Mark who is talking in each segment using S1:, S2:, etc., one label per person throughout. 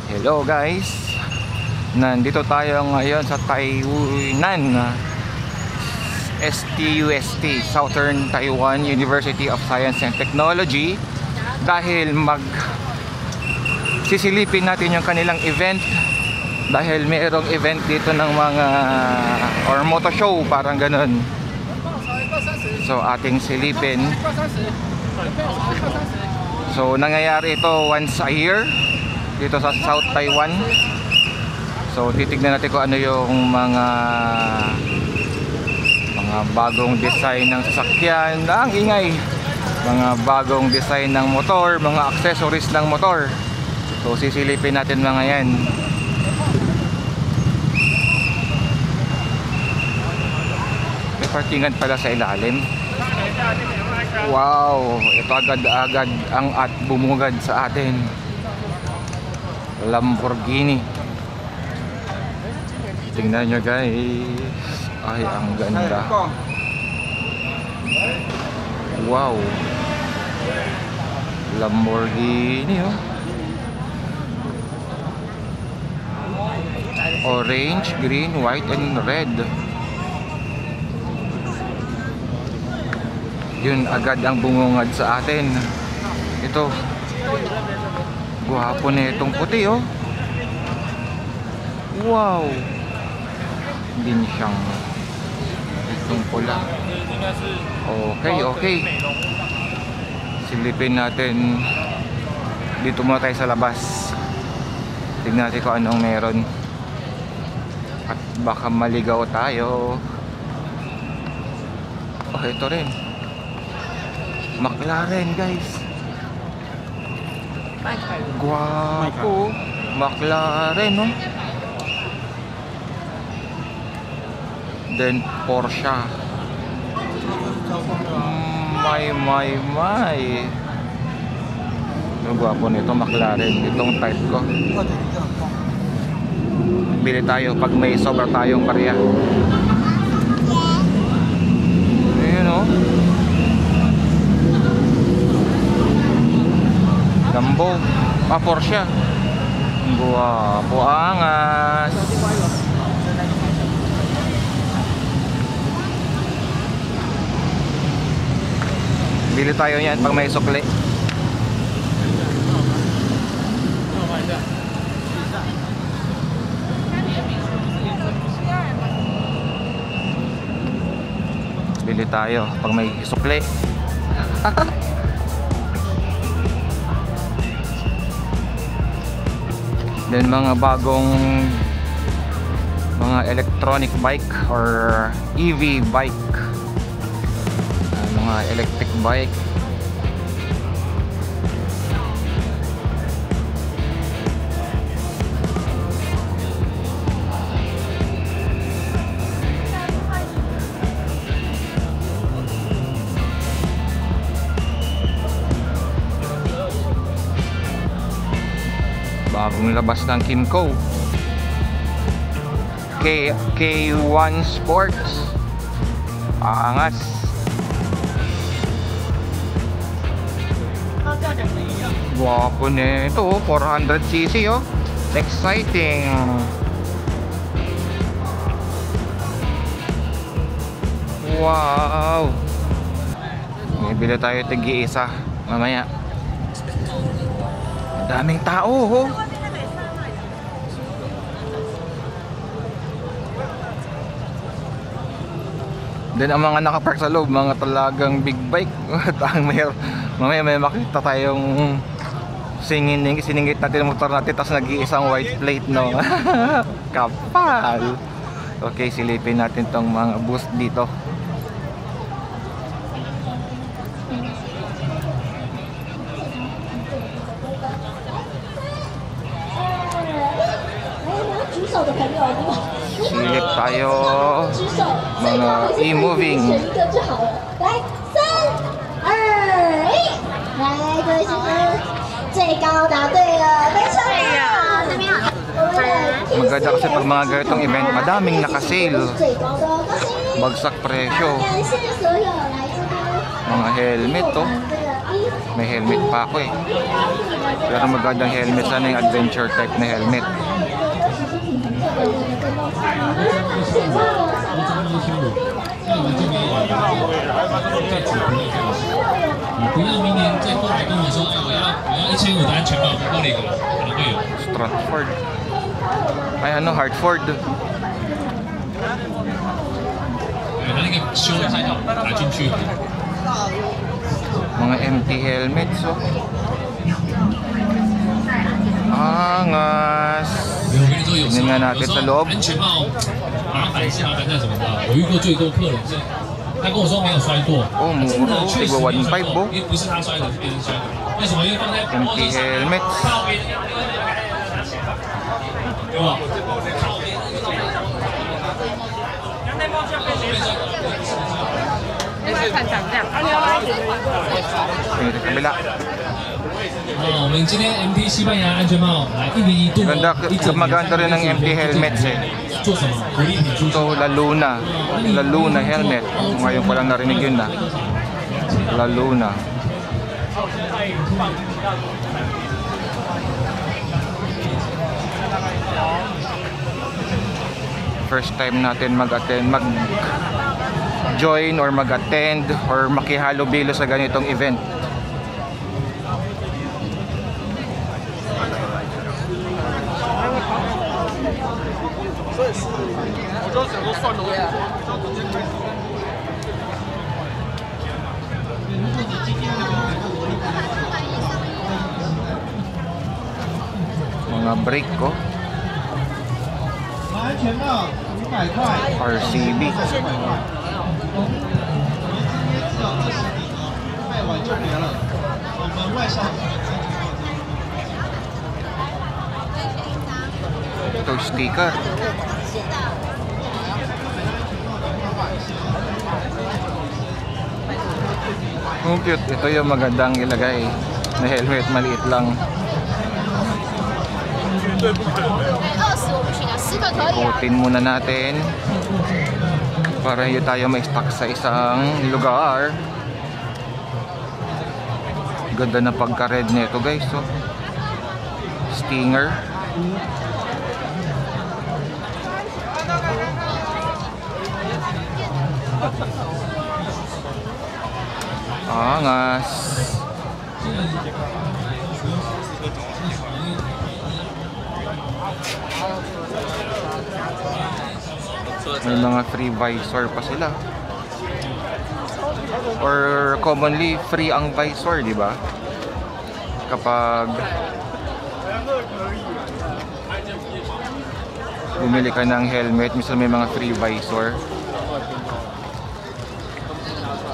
S1: Hello guys, nandito tayo ngayon sa Taiwan, STUST, Southern Taiwan University of Science and Technology, dahil sisilipin natin yung kanilang event, dahil mayroong event dito ng mga or moto show, parang ganun. So ating silipin. So nangyayari ito once a year dito sa South Taiwan. So titignan natin kung ano yung mga bagong design ng sasakyan. Ang ingay. Mga bagong design ng motor, mga accessories ng motor. So sisilipin natin mga yan. May parkingan pala sa ilalim. Wow, ito agad-agad ang at bumugad sa atin. Lamborghini. Tingnan nyo guys. Ay, ang ganda. Wow. Lamborghini oh. Orange, green, white, and red. Yun agad ang bumungad sa atin. Ito. Guwapo na itong puti oh. Wow. Hindi siyang itong pula. Okay. Silipin natin. Dito muna tayo sa labas. Tignan natin kung anong meron. At baka maligaw tayo. Oh, ito rin. McLaren guys. Guwapo. McLaren no. Then Porsche. My. Ang guwapo nito McLaren. Itong type ko. Bili tayo pag may sobra tayong barya. Ayun o. Lambo. Porsche. Guwapo, angas. Bili tayo yan pag may sukli. Bili tayo pag may sukli. Then mga bagong mga electronic bike or EV bike, mga electric bike. Bagong labas ng Kimco K1 Sports. Angas. Guwapo na ito, 400cc oh. Exciting. Wow. Bibili tayo tig-isa mamaya. Daming tao oh. Then ang mga nakapark sa loob, mga talagang big bike. Mamaya may makita tayong siningit natin ang motor natin, tapos nag-iisang white plate no. Kapal. Okay, silipin natin tong mga booth dito. Silip tayo mga e-moving. Maganda kasi pag mga ganitong event, madaming naka-sale, bagsak presyo. Mga helmet to, May helmet pa ako eh. Pero magandang helmet, sana yung adventure type na helmet. Stratford. Ay ano, Hartford. Mga empty helmets, oh. Angas. Tingnan nga natin sa loob. Oh, muro. Tigwa 1.5 po. Empty helmets. Ini sa kabila. Maganda rin ng empty helmets eh. Ito, Laluna helmet. Ngayon ko lang narinig yun na. Laluna. First time natin mag-join or mag-attend or makihalubilo sa ganitong event. Mga brake ko. RCB. Ito sticker. Ang cute. Ito yung magandang ilagay na helmet, maliit lang. Ikutin muna natin para hindi tayo ma-stuck sa isang lugar. Ganda na pagka-red nito, guys. So, Stinger. Angas. May mga free visor pa sila. Or commonly free ang visor, di ba? Kapag bumili ka ng helmet, minsan may mga free visor.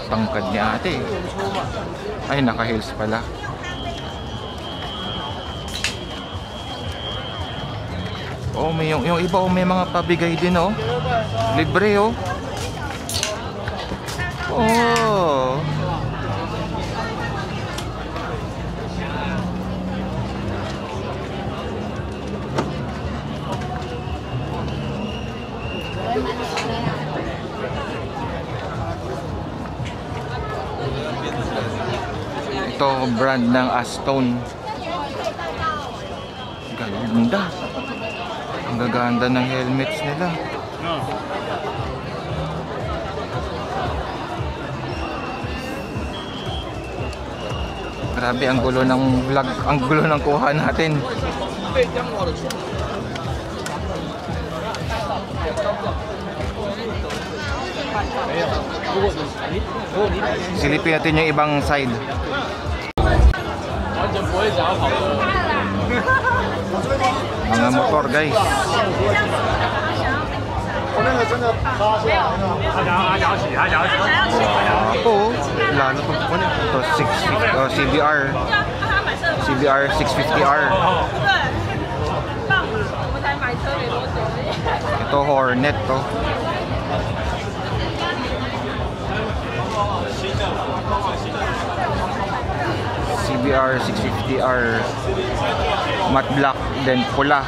S1: Tangkad ni ate. Ay, naka-heels pala. Oh, may yung iba, oh, may mga pabigay din, oh. Libre, oh. Oh. Ito, brand ng Aston. Ganda. Ang gaganda ng helmets nila. Grabe, ang gulo ng vlog, ang gulo ng kuha natin. Silipin natin yung ibang side. Mga motor, guys. Ako, lalo pag ito 650 CBR 650R. Ito Hornet to. CBR 650R matte black, then pula.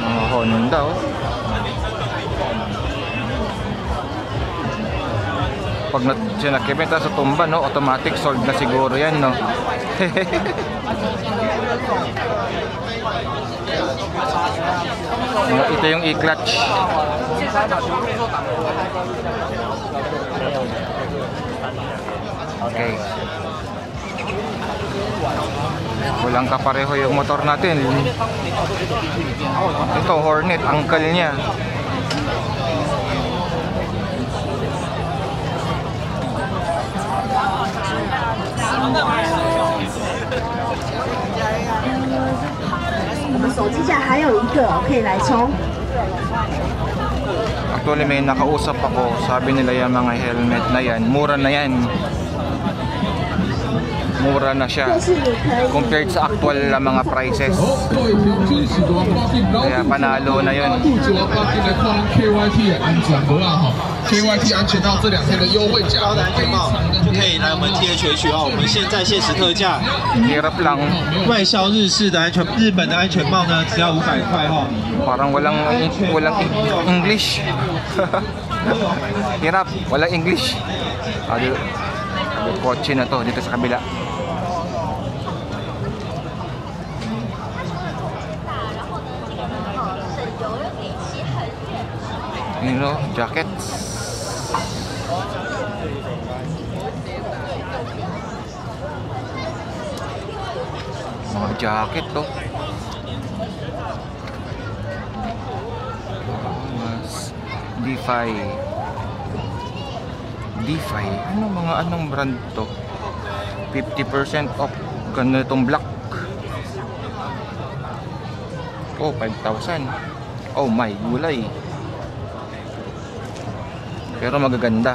S1: Mga Honda, oh. Pag sinakibenta sa tumba, no, automatic sold na siguro yan, no. Ito yung e-clutch. Okay. Walang kapareho yung motor natin. Ito, Hornet, uncle niya. Actually may nakausap ako, sabi nila yung mga helmet na yan, mura na yan. Mura na siya compared sa actual na mga prices. Kaya panalo na yun.
S2: KYT 安全套这2天的优惠价，高的安全帽就可以来我们 THH 哦。我们现在限时特价，
S1: Hirap lang.
S2: 外销日式的日本的安全帽呢，只要500块哦。
S1: Parang walang English. Hirap, walang English. Kotse na to dito sa kabila. You know, jackets. Mga jacket to. D5. Ano mga anong brand to? 50% off. Ganda itong black. Oh, 5,000. Oh my, gulay. Pero magaganda.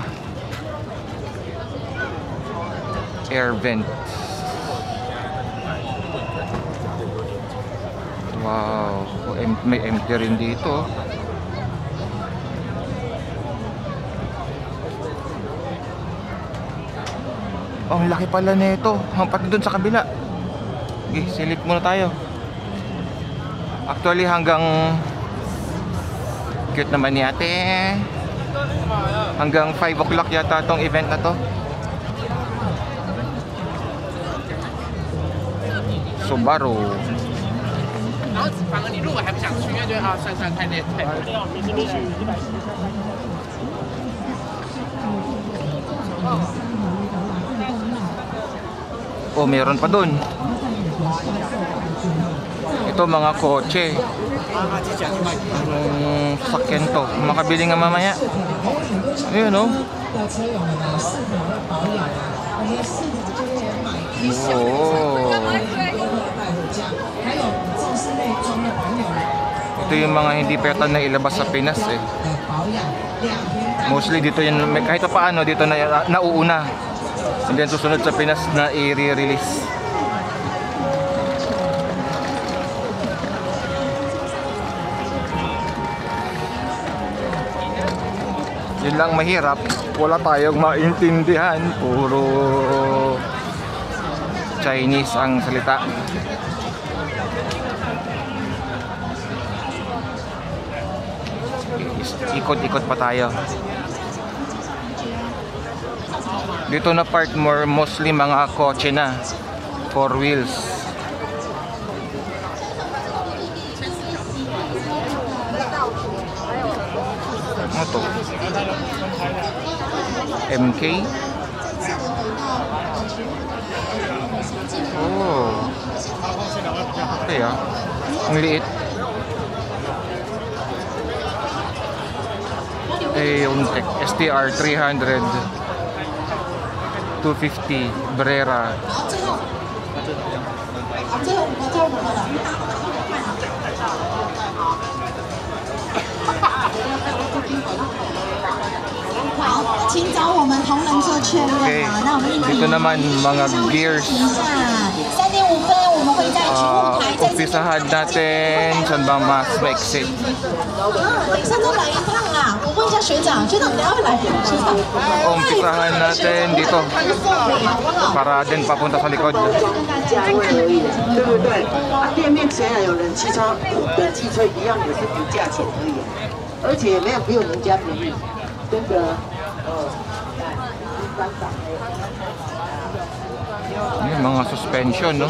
S1: Air vent. Wow, may empty rin dito. Oh, ang laki pala nito. Pati dun sa kabila. Okay, silip muna tayo. Actually hanggang cute naman ni ate. Hanggang 5 o'clock yata tong event na to. Subaru.
S3: 然后反而你如果还不想去，因为觉得算太累太。
S1: Oh, meron pa dun. Ito mga kotse. Anong sasakyan to? Makabili nga mamaya. Ayun, oh. Oh. Ito yung mga hindi pwede na ilabas sa Pinas eh. Mostly dito yan, kahit pa paano dito na nauuna. And then susunod sa Pinas na i-release. Yun lang mahirap, wala tayong maintindihan, puro Chinese ang salita. Ikot-ikot pa tayo. Dito na part mostly mga kotse na 4 wheels. Ano to? MK? Oh. Okay ah. Ang liit. Yung STR 300 250 Brera. Okay. Dito naman mga gears. Umpisahan natin saan ba mas maiksi. Umpisahan natin dito para din papunta sa likod. Yung mga suspension, no?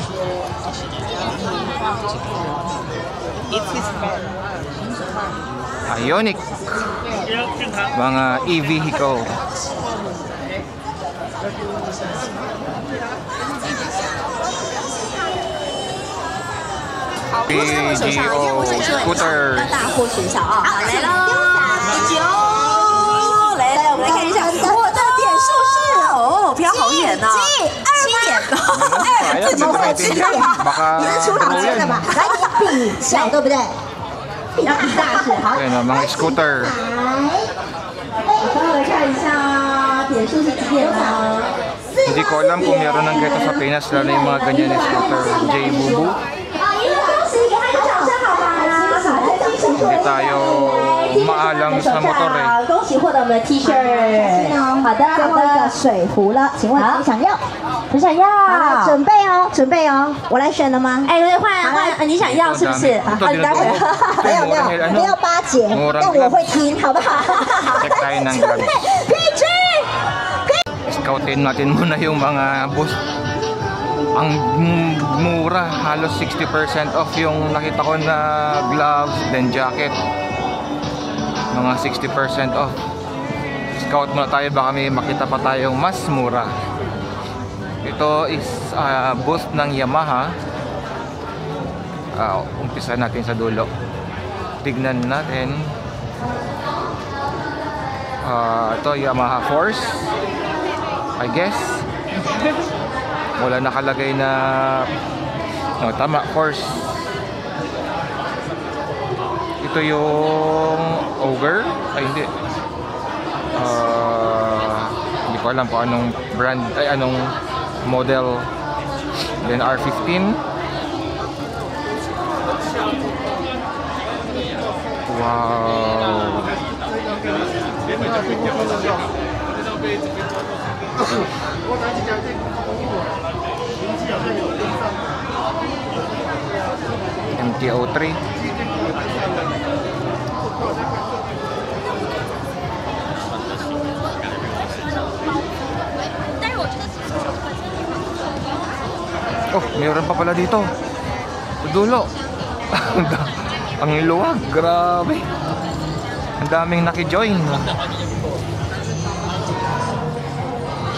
S1: Ioniq. Mga e-vehicle. PGO scooter.
S4: 大获全效啊！好，来喽，9，来，我们来看一下，我的点数是哦，飘好远呐，7点，
S1: 怎么会这样？你是出场前的吧？
S4: 来比小，对不对？要比大是好。
S1: Ayan, mga scooter.
S4: 我稍微看一下点数是几点呢？
S1: Hindi ko alam kung meron ng ganito sa Pinas, lalo yung mga ganyan na scooter. J-Bubu. Hindi tayo maalam sa motor eh.
S4: 恭喜获得我们的 T 恤。好的，最后一个水壶了，请问你想要？不想要。好，准备哦，准备哦，我来选了吗？哎，换，你想要是不是？好，你待会。没有巴结，但我会听，好不好？
S1: Check tayo ng gloves.
S4: PG。
S1: Scoutin natin muna yung mga boost. Ang mura, halos 60% off yung nakita ko na gloves, then jacket. Mga 60% off. Scout muna tayo, baka may makita pa tayong mas mura. Ito is boost ng Yamaha. Umpisa natin sa dulo. Tignan natin. Ito Yamaha Force, I guess. Wala nakalagay na tama, Force. Ito yung Ogre. Ay hindi, hindi ko alam kung anong brand, ay anong model. Then R15. Wow. MT-03. Oh, mayroon pa pala dito. Sa dulo. Ang luwag, grabe. Ang daming naki-join.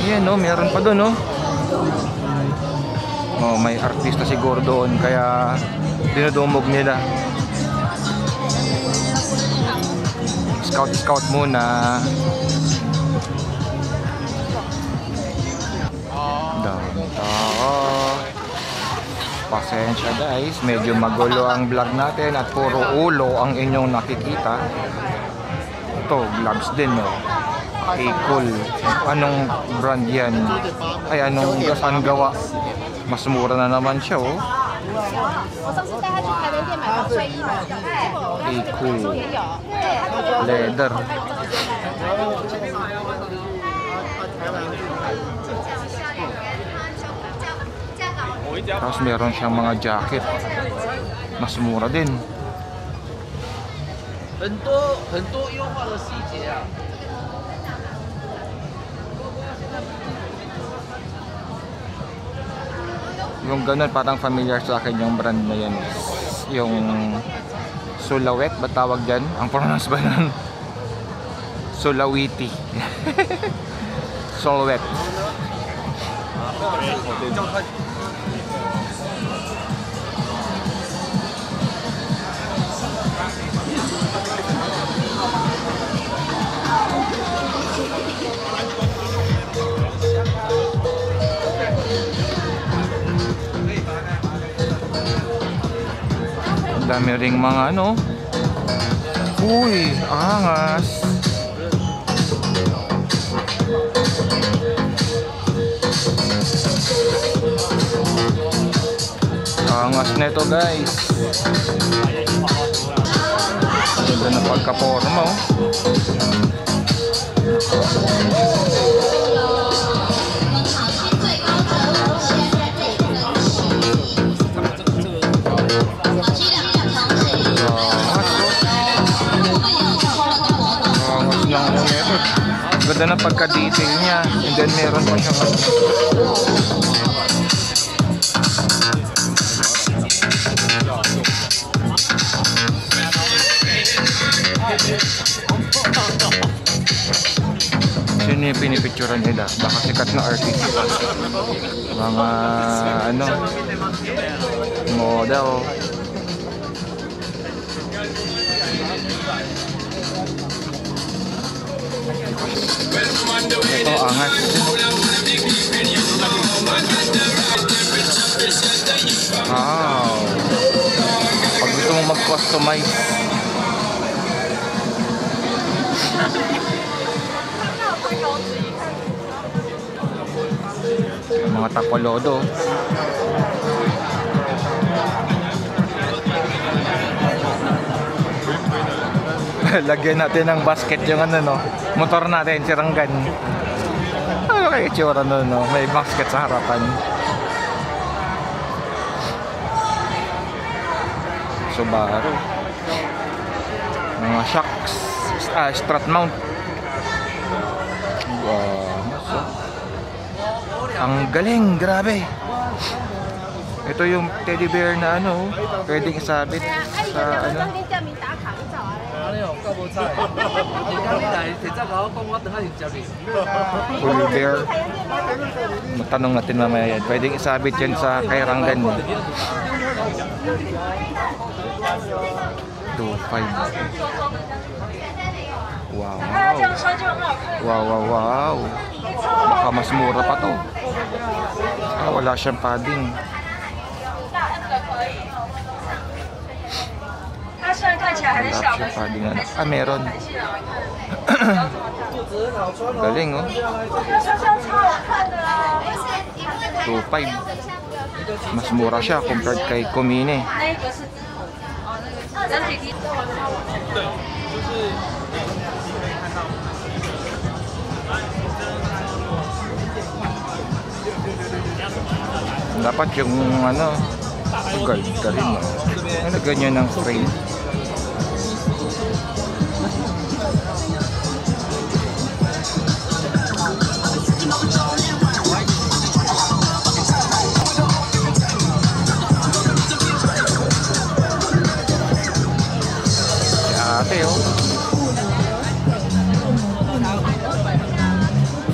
S1: Yan, no, meron pa doon, no. Oh, may artista siguro doon kaya dinudumog nila. Scout muna. Dami tao. Pasensya guys, medyo magulo ang vlog natin at puro ulo ang inyong nakikita. Ito, gloves din, no. Okay, cool. Anong brand yan? Ay, anong saan gawa? Mas mura na naman siya, oh. Okay, cool. Leather. Tapos meron siyang mga jacket. Mas mura din.
S3: 很多优化的细节啊。
S1: Yung ganun, parang familiar sa akin yung brand na yan. Yung Sulawet, ba tawag dyan? Ang pronounce ba nun? Sulawiti. Sulawet. Dami ring mga ano. Uy, angas. Angas neto guys. Ganda na pagka-forma, oh. Ganda ng pagka-detail niya. And then meron pa siyang sino yung pinipicturean nila? Baka sikat na artist. Mga ano, model. Ito angas. Wow. Pag gusto mong mag-customize, mga tapalodo. Lagyan natin ng basket yung ano, no, motor natin, si Ranggan. Ano kayo itsura no, no? May basket sa harapan. Subaru. Mga shocks, strut mount. Wow. Ang galing, grabe. Ito yung teddy bear na ano, pwedeng isabit sa ano. Full bear. Matanong natin mamaya yan. Pwedeng isabit yan sa kay Ranggan. 2.5. Wow. Wow, wow, wow. Baka mas mura pa to. Wala siyang padding. Meron. Galing, oh. 2.5. Mas mura siya compared kay Kumine. Dapat yung ano, guard ka rin, no? Nalagyan nyo ng frame. Ate, oh.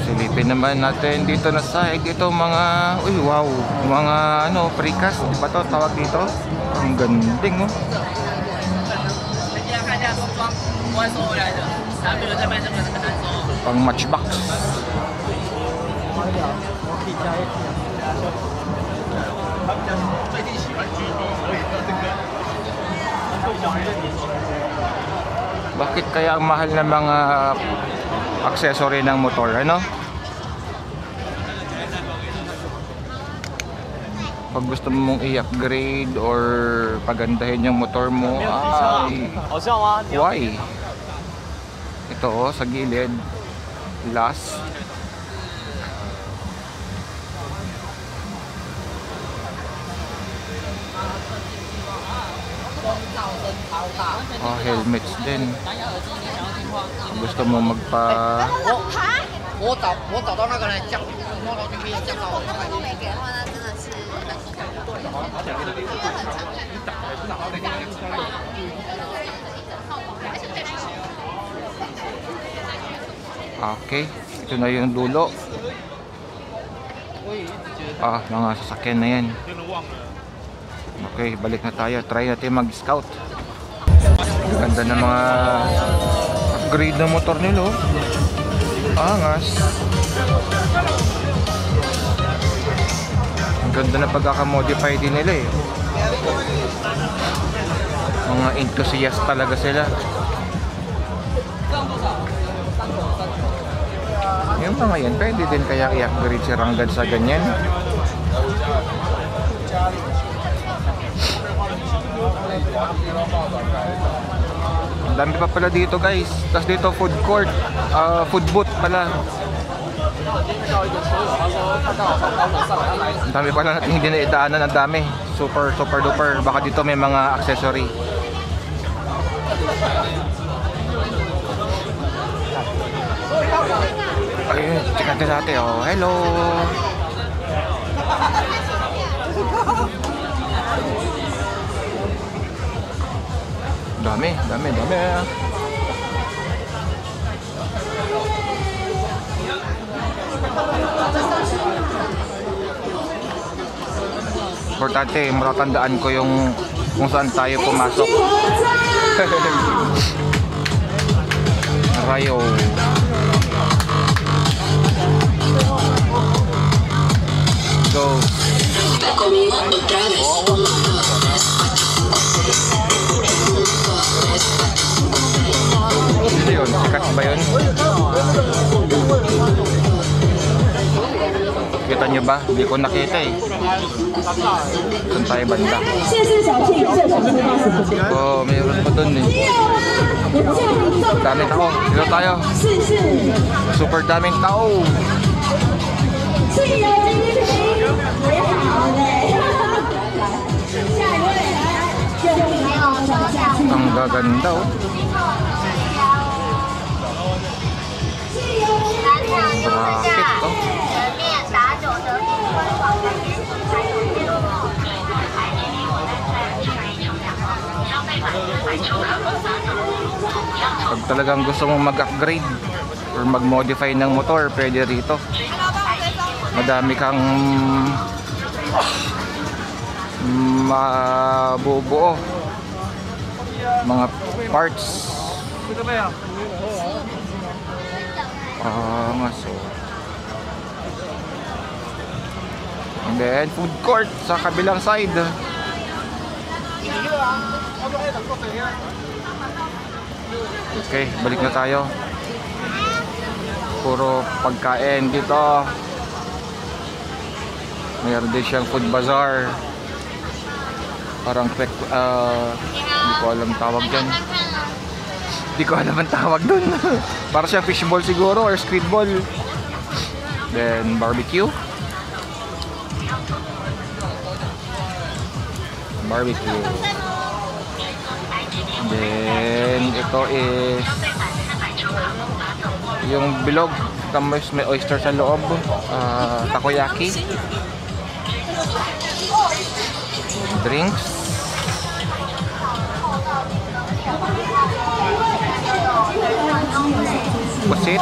S1: Silipin naman natin dito na side. Ito mga, uy, wow, mga ano, precast, di ba to tawag dito? Ang ganding, oh. Pang matchbox. Bakit kaya ang mahal ng mga accessory ng motor, ano? Pag gusto mong i-upgrade or pagandahin yung motor mo, ay, why? Ito, oh, sa gilid, last. Oh, helmets din. Gusto mo magpa... Okay, ito na yung dulo. Mga sasakyan na yan. Okay, balik na tayo. Try natin mag-scout. Ganda ng mga upgrade na motor nila. Angas. Ang ganda na pagkaka-modify din nila, eh. Mga enthusiast talaga sila. Yung mga yan, pwede din kaya i-upgrade si Ranggan sa ganyan. Ang dami pa pala dito, guys. Tapos dito food court, food booth pala. Ang dami pala natin hindi na idaanan. Ang dami, super duper. Baka dito may mga accessory. Ayun, check natin sa ate. Oh, hello. Dami. Importante, matatandaan ko yung kung saan tayo pumasok. Rayo. Go. Ano yun? Sikat ba yun? Kita nyo ba? Hindi ko nakita eh. Saan tayo banda? Oh, mayroon pa dun eh. Daming tao. Dito tayo. Super daming tao. Ang gaganda oh. Bracket oh. Pag talagang gusto mong mag-upgrade or mag-modify ng motor, pwede rito. Madami kang mabubuo mga parts. So. And then food court sa kabilang side. Okay, balik na tayo. Puro pagkain dito. Mayroon din siyang food bazaar. Parang hindi ko alam tawag dyan. Hindi ko alam ang tawag dun. Para siyang fishball siguro or squid ball. Then barbecue. Then ito is yung bilog. Tapos may oyster sa loob. Takoyaki. Drinks. Pusit.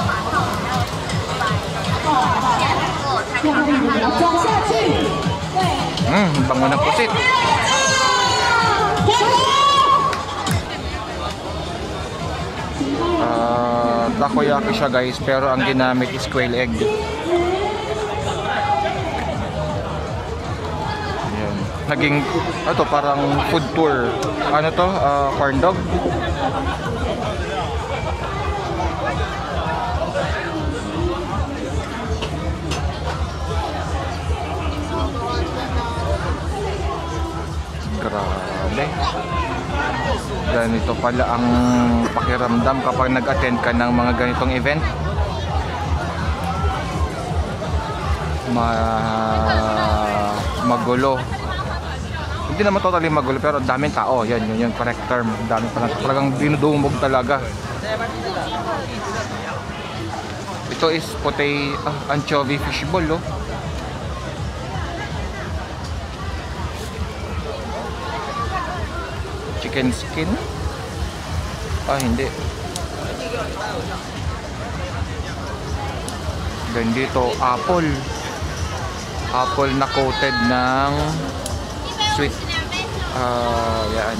S1: Bango ng pusit. Takoyaki siya guys, pero ang ginamit is quail egg. Ayan. Naging ito parang food tour. Ano to? Corn dog. Grabe. Ganito pala ang pakiramdam kapag nag-attend ka ng mga ganitong event. Magulo. Hindi naman totally magulo pero daming tao. Yan yung correct term. Dami pa talagang dinudumog talaga. Ito is anchovy fishball oh. Chicken skin? Hindi. Then dito, apple. Apple na coated ng sweet. Yan.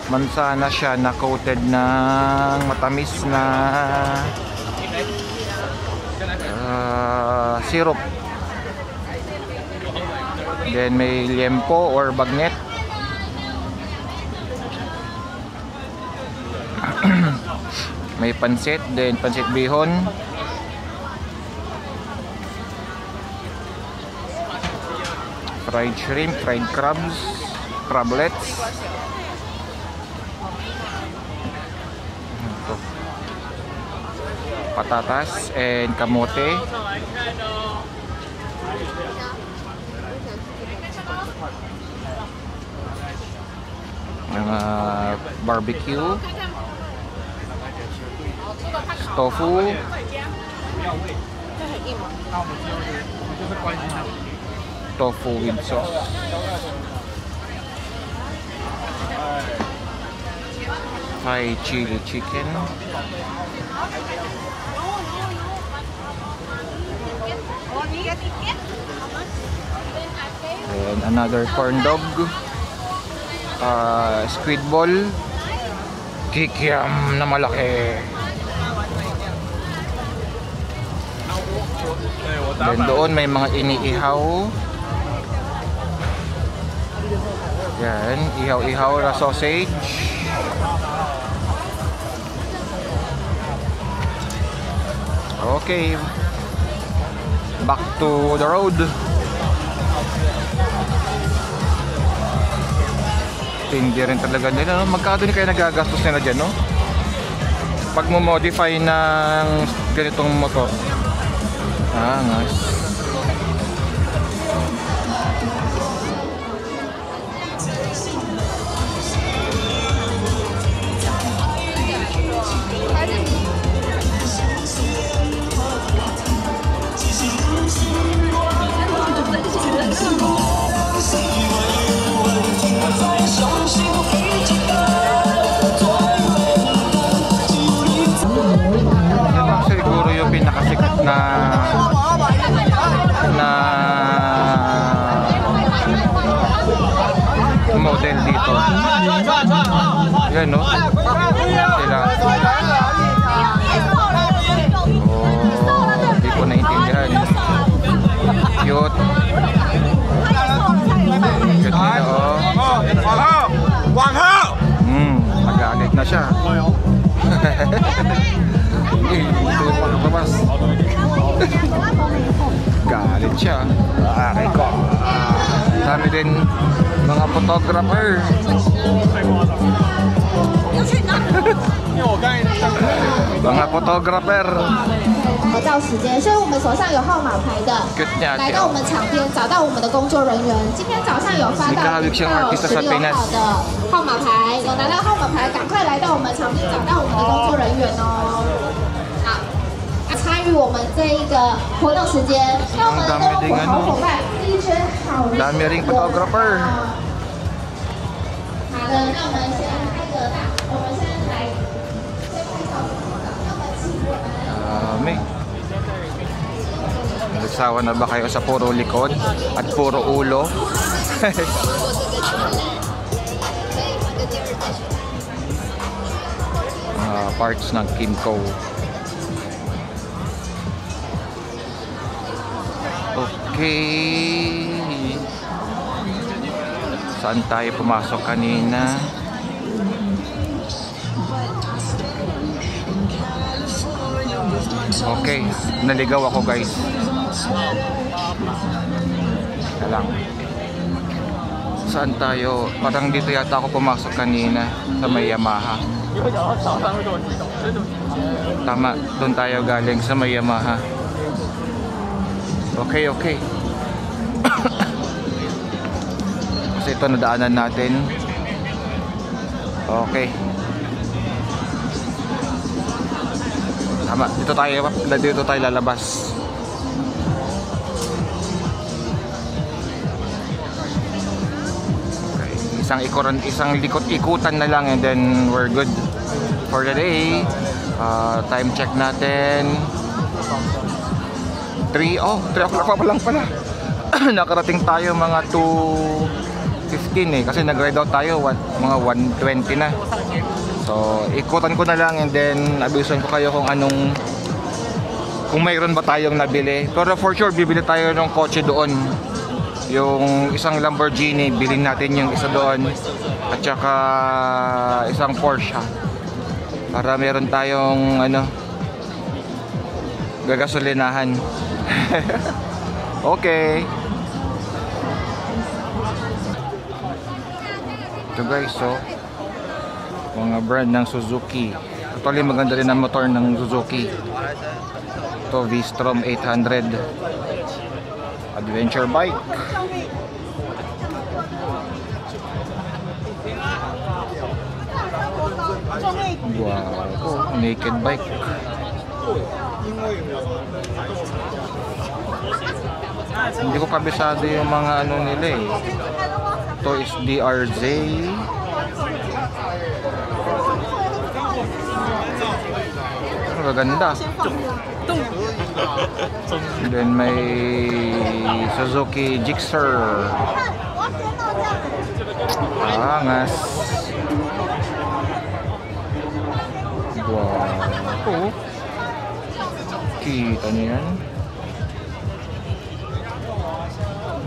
S1: Mansana siya na coated ng matamis na syrup. Then may liempo or bagnet. May pansit, then pansit bihon. Fried shrimp, fried crabs, crablets. Ito. Patatas and kamote. Barbecue. Tofu, Tofu with sauce. Thai chili chicken. And another corn dog. Squid ball. Kikiam na malaki. Then doon may mga iniihaw. Yan, ihaw-ihaw na sausage. Okay. Back to the road. Hindi rin talaga nila, no? Magkano din kayo nagagastos nila dyan, no? Pag mo modify ng ganitong motor. Nice. Siguro yung pinakasikat na model dito. Yan, no? Sila. Hindi ko naintindihan. Cute. Cute nila, oh. Nag-aalit na siya. Ito yung pagpapabas. Galit siya. Aray ko. Dami din mga photographer. Mga photographer.
S4: 到时间，所以我们手上有号码牌的，来到我们场边找到我们的工作人员。今天早上有发到16号的号码牌，有拿到号码牌，赶快来到我们场边找到我们的工作人员哦。好，参与我们这一个活动时间，那我们的好伙伴一圈好人。
S1: Dami ring photographer.
S4: 好的，那我们先开个大，我们先来先拍照。那么请我们。
S1: Dami. Nagsawa na ba kayo sa puro likod at puro ulo? Parts ng Kimco. Okay. Saan tayo pumasok kanina? Okay, naligaw ako guys. Lang. Saan tayo? Parang dito yata ako pumasok kanina sa may Yamaha. Tama, doon tayo galing sa may Yamaha. Okay, okay. Kasi ito nadaanan natin. Okay. Tama, dito tayo lalabas. Okay, isang ikot-ikutan na lang and then we're good for the day. Time check natin. 3 o'clock pa lang pala. Nakarating tayo mga 2:15 eh kasi nag-ride out tayo mga 1:20 na. So, ikutan ko na lang and then abisan ko kayo kung mayroon ba tayong nabili. Pero for sure, bibili tayo ng kotse doon. Yung isang Lamborghini, bilhin natin yung isa doon. At saka isang Porsche. Para meron tayong gagasolinahan. Okay. Ito guys, so mga brand ng Suzuki. Actually maganda rin ang motor ng Suzuki. Ito V-Strom 800 adventure bike. Wow, naked bike. Hindi ko kabisado yung mga ano nila eh. Ito is DRZ. Ang gaganda. Then may Suzuki Gixxer. Angas. Wow. Kita niyo yan.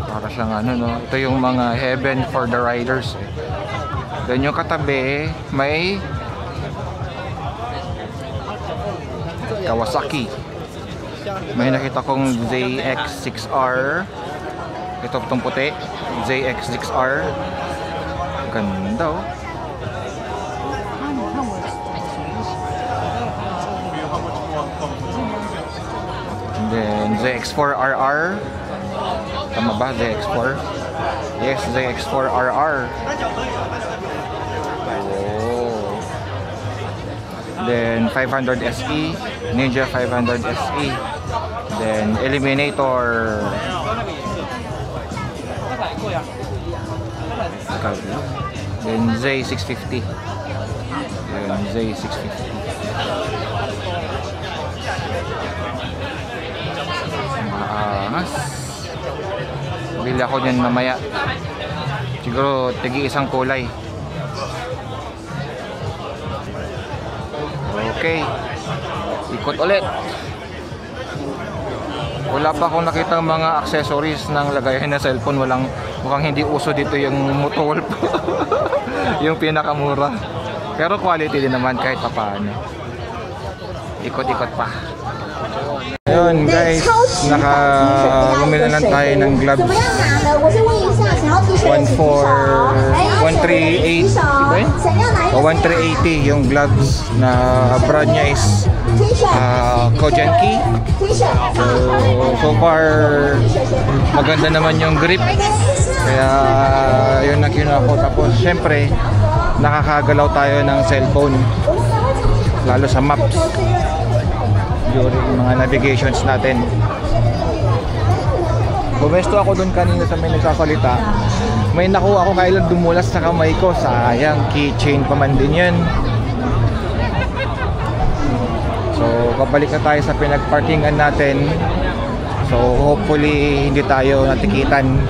S1: Para siyang ano, no? Ito yung mga heaven for the riders eh. Then yung katabi may Kawasaki. May nakita kong ZX6R. Ito itong puti, ZX6R. Ganda oh. And then ZX4RR. Tama ba? ZX4? Yes, ZX4RR. Oh. Then 500 SE, Ninja 500 SE. Then Eliminator. Then Z650. Then Z650. Maangas. Bili ako niyan mamaya. Siguro tigi isang kulay. Okay. Ikot ulit. Wala pa akong nakitang mga accessories ng lagayan na cellphone. Mukhang hindi uso dito yung Motowolf. Yung pinakamura. Pero quality din naman kahit papaano. Ikot-ikot pa. Ayun guys, bumili na lang tayo ng gloves. 1,380 o 1,380 yung gloves na brand niya is Kojenki. So far maganda naman yung grip, kaya yun na kinuha ko. Tapos syempre nakakagalaw tayo ng cellphone lalo sa maps during mga navigations natin. Bumesto ako dun kanina sa may nagsasalita. May nakuha ako kailan dumulas sa kamay ko. Sayang, keychain pa man din yan. So babalik na tayo sa pinagparkingan natin. So hopefully hindi tayo natikitan.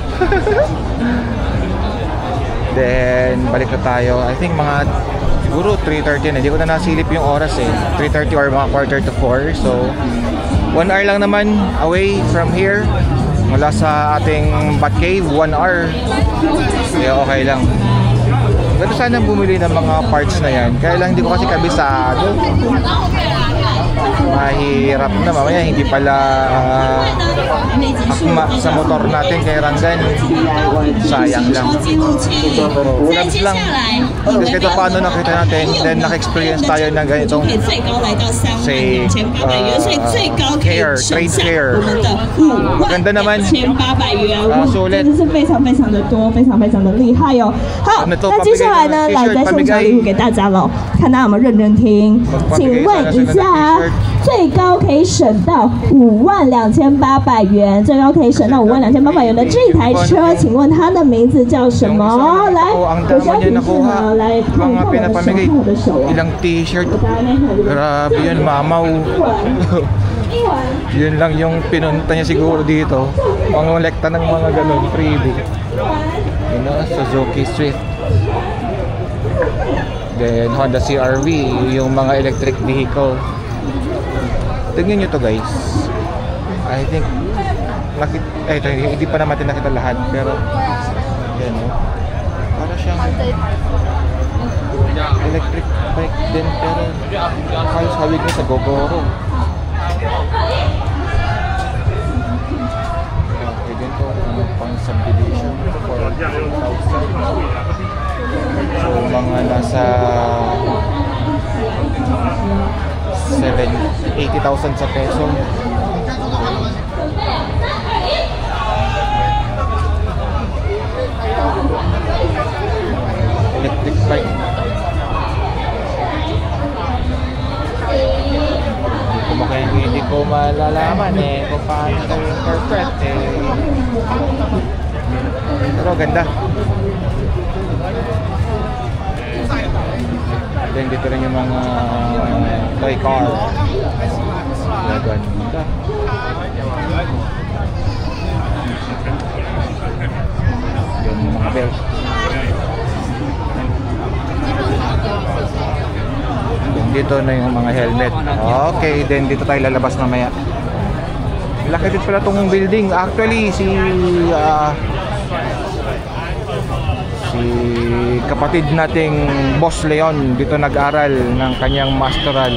S1: Then balik na tayo. I think mga siguro 3:30 na. Hindi ko na nasilip yung oras eh. 3:30 or mga 3:45. So 1 hour lang naman away from here. Mula sa ating Batcave, 1 hour. Kaya okay lang. Pero sana bumili ng mga parts na yan. Kaya lang hindi ko kasi kabisado. Mahirap na mamaya hindi pala akma sa motor natin kay Rangan. Sayang lang. Gloves lang. Kasi kahit paano nakita natin, then naka-experience tayo ng ganitong say hair, trade hair. Maganda naman. Sulit.
S5: 真的是非常非常的多，非常非常的厉害哦。好，那接下来呢，来再送小礼物给大家喽，看大家有没有认真听。请问一下，最高可以省到52800元，最高可以省到52800元的这台车，请问它的名字叫什么？来，我需要提示呢，来看一看我的手，
S1: ilang t-shirt. Grabe yun, mamaw. Yun lang yung pinunta niya siguro dito. Mangolekta ng mga ganun, freebie. You know, Suzuki Swift. Then Honda CR-V, yung mga electric vehicle. Tingnan nyo to guys. I think hindi pa naman nakita lahat, pero yan o. Para siyang electric bike din, pero halos hawig niya sa Gogoro. Okay, ganito pang subdivision for 4,000. So mga nasa 80,000 sa peso. Electric bike. Kumakaya hindi ko oh, ganda. Then dito rin yung mga toy car. Ganda. Yung mga belt. Then dito na yung mga helmet. Okay, then dito tayo lalabas mamaya. Laki din pala itong building. Actually, si kapatid nating Boss Leon dito nag-aral ng kanyang masteral.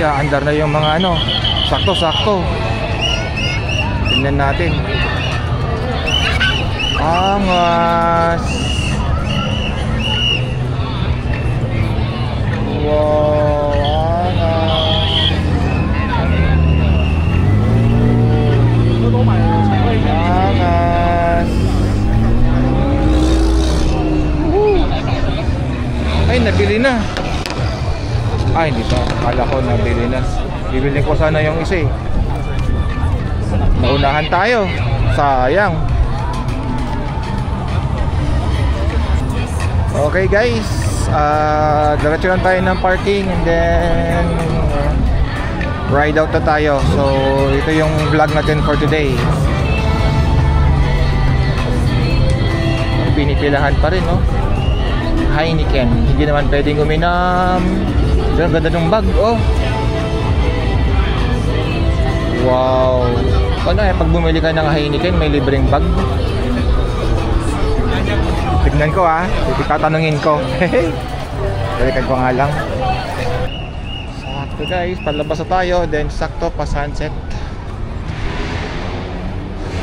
S1: Andar na yung mga ano, sakto-sakto. Tingnan natin. Angas. Wow, angas. Ay, nabili na. Ay, hindi pa. Akala ko nabili na. Bibili ko sana yung isa eh. Naunahan tayo. Sayang. Okay guys, diretso lang tayo ng parking and then ride out na tayo. So ito yung vlog natin for today. Pinipilahan pa rin, no? Heineken. Hindi naman pwedeng uminom. Ang ganda ng bag, oh. Wow. Ano eh, pag bumili ka ng Heineken, may libreng bag. Tignan ko ah, tatanungin ko. Balikan ko nga lang. Sakto guys, palabas na tayo. Then sakto pa sunset.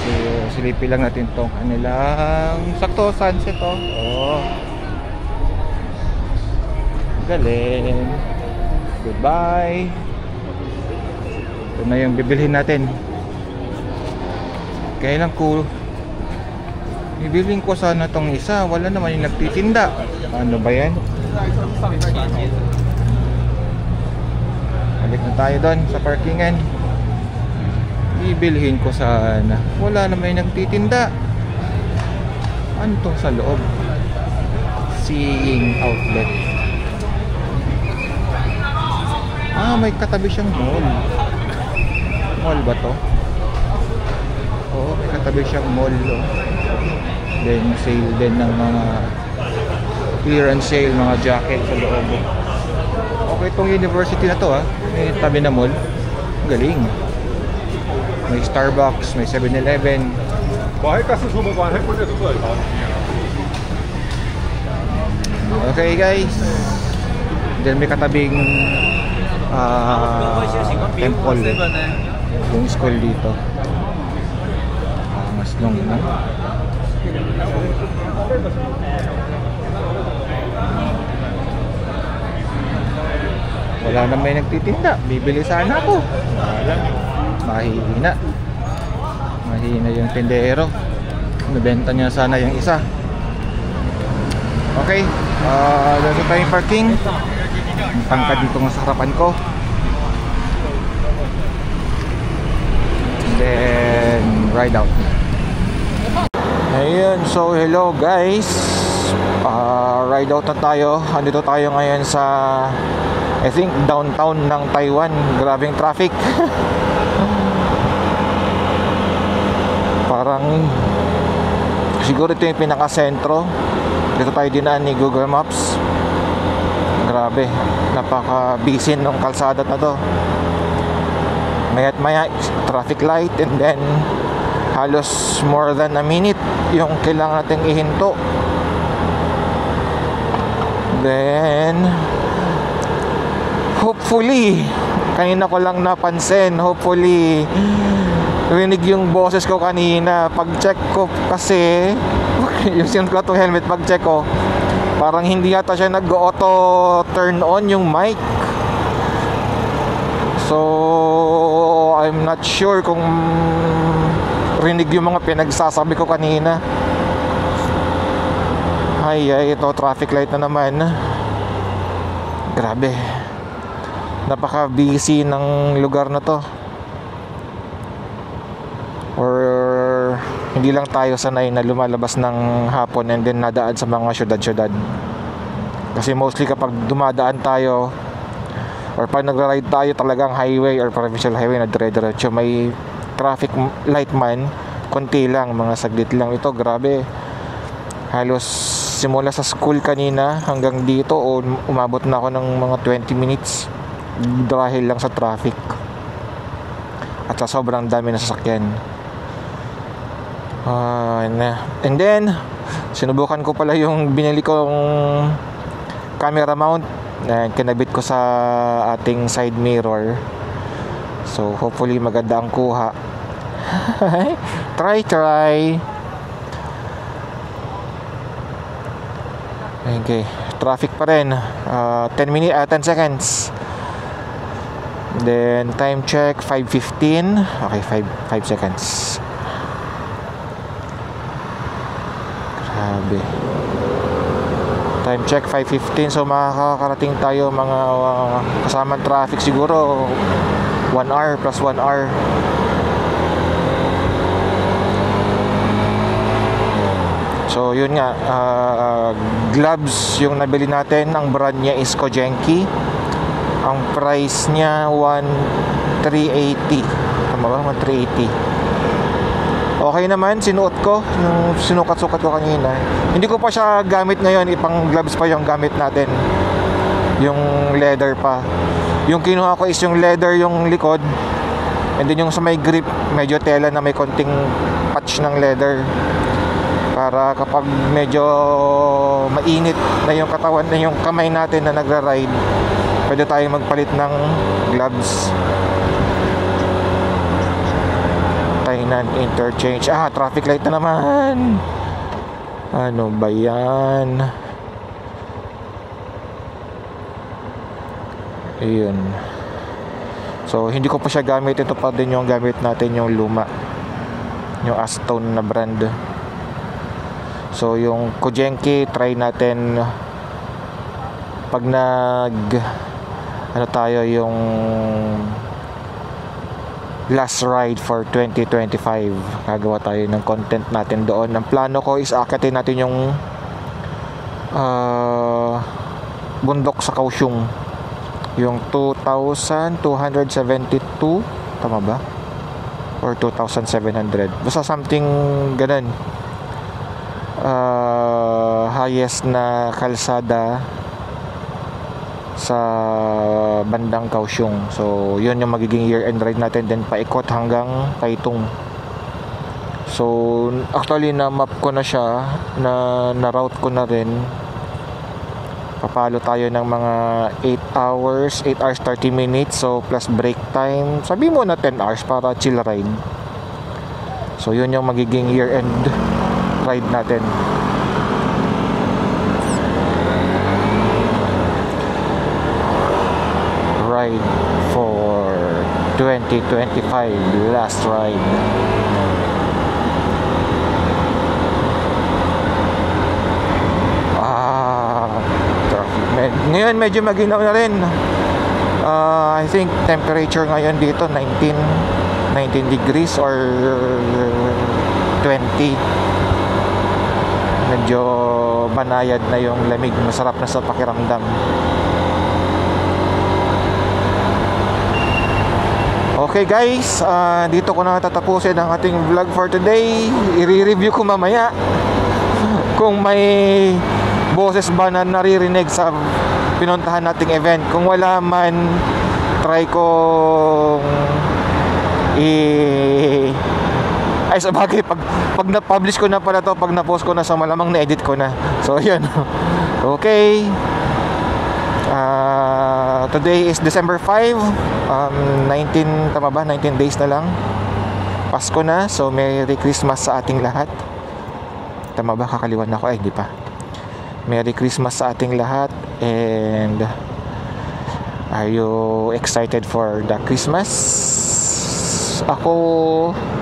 S1: So silipin lang natin tong kanilang sakto sunset, oh. Oh. Galing. Goodbye. Ito na yung bibilhin natin. Kaya lang cool. Bibilhin ko sana tong isa. Wala naman yung nagtitinda. Ano ba yan? Balik na tayo doon sa parkingan. Bibilhin ko sana. Wala naman yung nagtitinda. Ano tong sa loob? Seeing outlet. Ah, may katabi siyang mall. Mall ba to? Oo, may katabi siyang mall, oh. Then sale din ng mga clearance sale, mga jacket sa loob. Okay, itong university na to, ah. May tabi na mall. Galing. May Starbucks, may 7-Eleven. Okay guys. Then may katabing temple, yung school dito. Mas long na. Wala na may nagtitinda. Bibili sana ako. Mahina yung tindero. Nabenta niya sana yung isa. Okay, dito tayo yung parking. Tangkad dito nga sa harapan ko. And then ride out. Ayun, so hello guys. Ride out na tayo. Andito tayo ngayon sa I think downtown ng Taiwan. Grabing traffic. Parang siguro ito yung pinaka-sentro. Dito tayo dinaan ni Google Maps. Grabe, napaka-busy ng kalsada na to. Maya't maya traffic light and then halos more than a minute yung kailangan nating ihinto. Then hopefully, kanina ko lang napansin, hopefully rinig yung boses ko kanina. Pag-check ko kasi yung sinunod ko itong helmet, pag-check ko parang hindi yata siya nag-auto turn on yung mic. So I'm not sure kung rinig yung mga pinagsasabi ko kanina. Ay, ito traffic light na naman. Grabe, napaka busy ng lugar na to. Or Hindi lang tayo sanay na lumalabas ng hapon and then nadaan sa mga syudad-syudad. Kasi mostly kapag dumadaan tayo or pag nagra-ride tayo talagang highway or provincial highway na dire-diretso, may traffic light man, konti lang, mga saglit lang. Ito grabe, halos simula sa school kanina hanggang dito o umabot na ako ng mga 20 minutes dahil lang sa traffic at sa sobrang dami na sasakyan. And then sinubukan ko pala yung binili kong camera mount na kinabit ko sa ating side mirror, so hopefully maganda ang kuha. try okay, traffic pa rin. 10 seconds. Then time check 5:15. Okay, 5 seconds. Grabe. Time check 5:15. So makakarating tayo mga kasamang traffic siguro 1 hour plus 1 hour. So yun nga, gloves yung nabili natin. Ang brand niya is Kojenki. Ang price niya 1,380. Tama ba? 1,380. Okay naman, sinuot ko yung sinukat-sukat ko kanina. Hindi ko pa siya gamit ngayon, ipang gloves pa yung gamit natin, yung leather pa. Yung kinuha ko is yung leather yung likod, and then yung sa may grip medyo tela na may konting patch ng leather, para kapag medyo mainit na yung katawan na yung kamay natin na nagra-ride, pwede tayong magpalit ng gloves. Tainan interchange. Traffic light na naman. Ano ba yan? Ayun. So hindi ko pa siya gamit. Ito pa din yung gamit natin, yung luma, yung Astone na brand. So yung Kojenki try natin pag tayo yung last ride for 2025. Gagawa tayo ng content natin doon. Ang plano ko is akitin natin yung bundok sa Kaohsiung, yung 2,272, tama ba? Or 2,700, basta something ganun. Highest na kalsada sa bandang Kaohsiung. So yun yung magiging year-end ride natin, then paikot hanggang Taitung. So actually na-map ko na siya, na-route ko na rin. Papalo tayo ng mga 8 hours 30 minutes, so plus break time, sabi mo na 10 hours para chill ride. So yun yung magiging year-end ride natin. Ride for 2025, last ride. Traffic. Ngayon medyo maginaw na rin. I think temperature ngayon dito 19 degrees or 20. Medyo banayad na yung lamig, masarap na sa pakiramdam. Okay guys, dito ko na tatapusin ang ating vlog for today. I-review ko mamaya kung may boses ba na naririnig sa pinuntahan nating event. Kung wala man, try kong ay sabagay, pag na-publish ko na pala to, pag na-post ko na, sa malamang na-edit ko na. So yun. Okay, today is December 5, 19, tama ba? 19 days na lang Pasko na. So Merry Christmas sa ating lahat. Tama ba? Kakaliwan ako. Ay, di pa. Merry Christmas sa ating lahat. And are you excited for the Christmas? Ako,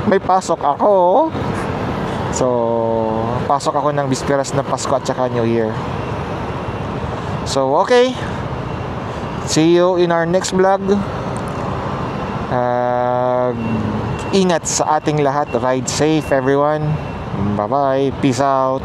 S1: may pasok ako. So pasok ako ng bisperas ng Pasko at saka New Year. So okay, see you in our next vlog. Ingat sa ating lahat. Ride safe everyone. Bye-bye. Peace out.